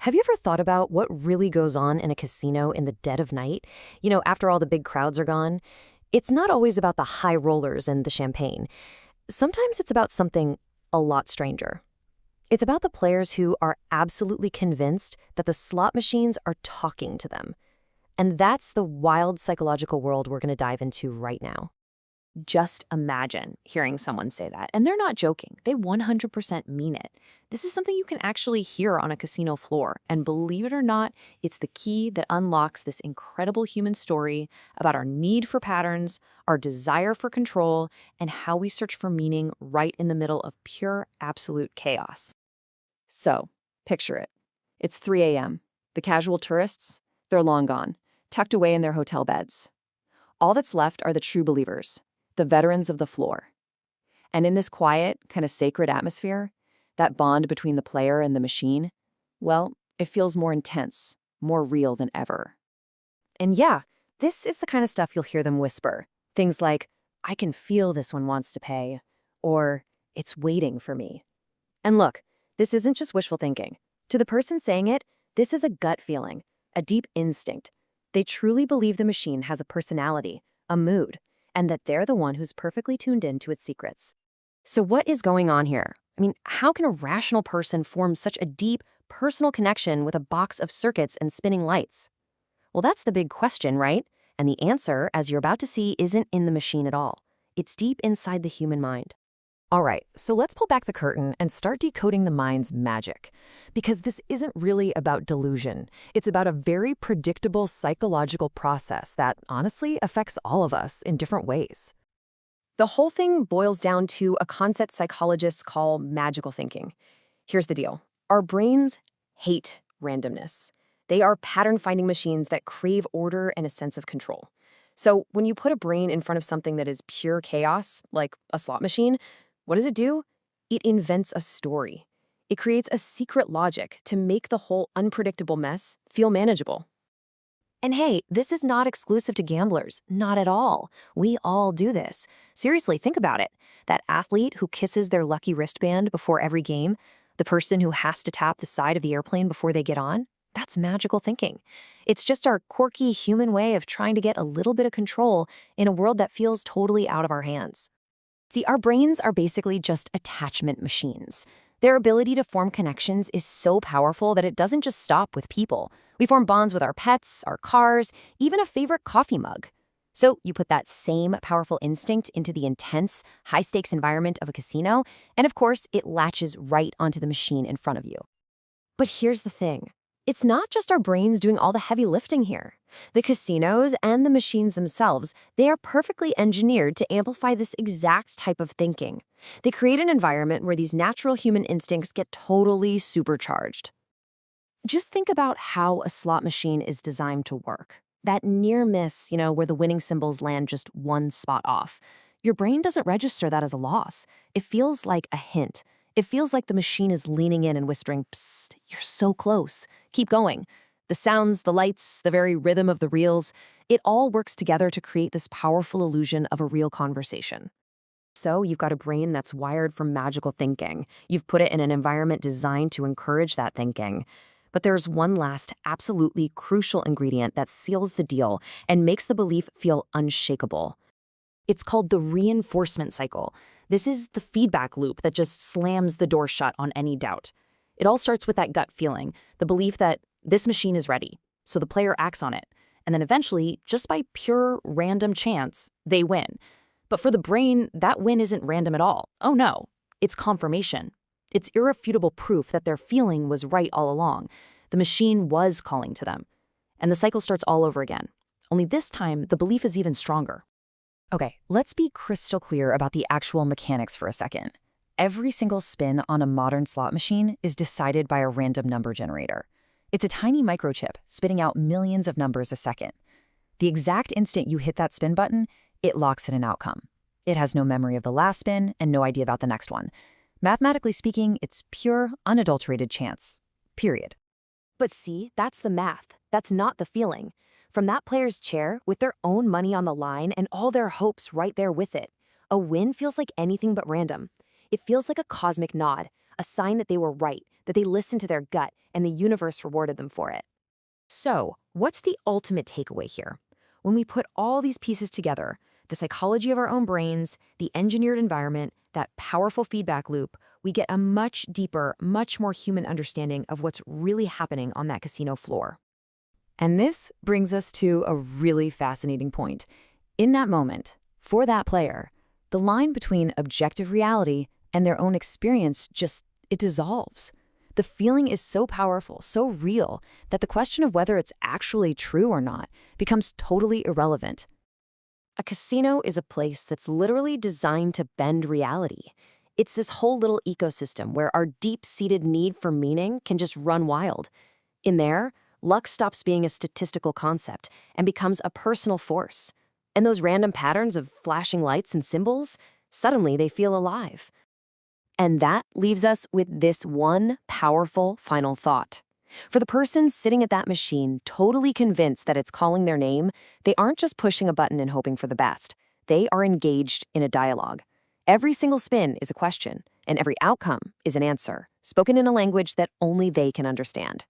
Have you ever thought about what really goes on in a casino in the dead of night? After all the big crowds are gone? It's not always about the high rollers and the champagne. Sometimes it's about something a lot stranger. It's about the players who are absolutely convinced that the slot machines are talking to them. And that's the wild psychological world we're going to dive into right now. Just imagine hearing someone say that. And they're not joking. They 100% mean it. This is something you can actually hear on a casino floor. And believe it or not, it's the key that unlocks this incredible human story about our need for patterns, our desire for control, and how we search for meaning right in the middle of pure, absolute chaos. So, picture it. It's 3 a.m. The casual tourists, they're long gone, tucked away in their hotel beds. All that's left are the true believers, the veterans of the floor. And in this quiet, kind of sacred atmosphere, that bond between the player and the machine, well, it feels more intense, more real than ever. And yeah, this is the kind of stuff you'll hear them whisper. Things like, "I can feel this one wants to pay," or "It's waiting for me." And look, this isn't just wishful thinking. To the person saying it, this is a gut feeling, a deep instinct. They truly believe the machine has a personality, a mood, and that they're the one who's perfectly tuned in to its secrets. So what is going on here? How can a rational person form such a deep, personal connection with a box of circuits and spinning lights? Well, that's the big question, right? And the answer, as you're about to see, isn't in the machine at all. It's deep inside the human mind. All right, so let's pull back the curtain and start decoding the mind's magic. Because this isn't really about delusion. It's about a very predictable psychological process that, honestly, affects all of us in different ways. The whole thing boils down to a concept psychologists call magical thinking. Here's the deal. Our brains hate randomness. They are pattern-finding machines that crave order and a sense of control. So when you put a brain in front of something that is pure chaos, like a slot machine, what does it do? It invents a story. It creates a secret logic to make the whole unpredictable mess feel manageable. And hey, this is not exclusive to gamblers, not at all. We all do this. Seriously, think about it. That athlete who kisses their lucky wristband before every game, the person who has to tap the side of the airplane before they get on, that's magical thinking. It's just our quirky human way of trying to get a little bit of control in a world that feels totally out of our hands. See, our brains are basically just attachment machines. Their ability to form connections is so powerful that it doesn't just stop with people. We form bonds with our pets, our cars, even a favorite coffee mug. So you put that same powerful instinct into the intense, high-stakes environment of a casino, and of course, it latches right onto the machine in front of you. But here's the thing. It's not just our brains doing all the heavy lifting here. The casinos and the machines themselves, they are perfectly engineered to amplify this exact type of thinking. They create an environment where these natural human instincts get totally supercharged. Just think about how a slot machine is designed to work. That near miss, where the winning symbols land just one spot off. Your brain doesn't register that as a loss. It feels like a hint. It feels like the machine is leaning in and whispering, "Psst, you're so close. Keep going." The sounds, the lights, the very rhythm of the reels, it all works together to create this powerful illusion of a real conversation. So you've got a brain that's wired for magical thinking. You've put it in an environment designed to encourage that thinking. But there's one last, absolutely crucial ingredient that seals the deal and makes the belief feel unshakable. It's called the reinforcement cycle. This is the feedback loop that just slams the door shut on any doubt. It all starts with that gut feeling, the belief that this machine is ready, so the player acts on it. And then eventually, just by pure random chance, they win. But for the brain, that win isn't random at all. Oh no, it's confirmation. It's irrefutable proof that their feeling was right all along. The machine was calling to them. And the cycle starts all over again. Only this time, the belief is even stronger. Okay, let's be crystal clear about the actual mechanics for a second. Every single spin on a modern slot machine is decided by a random number generator. It's a tiny microchip spitting out millions of numbers a second. The exact instant you hit that spin button, it locks in an outcome. It has no memory of the last spin and no idea about the next one. Mathematically speaking, it's pure, unadulterated chance. Period. But see, that's the math. That's not the feeling. From that player's chair, with their own money on the line and all their hopes right there with it, a win feels like anything but random. It feels like a cosmic nod, a sign that they were right, that they listened to their gut, and the universe rewarded them for it. So, what's the ultimate takeaway here? When we put all these pieces together, the psychology of our own brains, the engineered environment, that powerful feedback loop, we get a much deeper, much more human understanding of what's really happening on that casino floor. And this brings us to a really fascinating point. In that moment, for that player, the line between objective reality and their own experience it dissolves. The feeling is so powerful, so real, that the question of whether it's actually true or not becomes totally irrelevant. A casino is a place that's literally designed to bend reality. It's this whole little ecosystem where our deep-seated need for meaning can just run wild. In there, luck stops being a statistical concept and becomes a personal force. And those random patterns of flashing lights and symbols, suddenly they feel alive. And that leaves us with this one powerful final thought. For the person sitting at that machine, totally convinced that it's calling their name, they aren't just pushing a button and hoping for the best. They are engaged in a dialogue. Every single spin is a question, and every outcome is an answer, spoken in a language that only they can understand.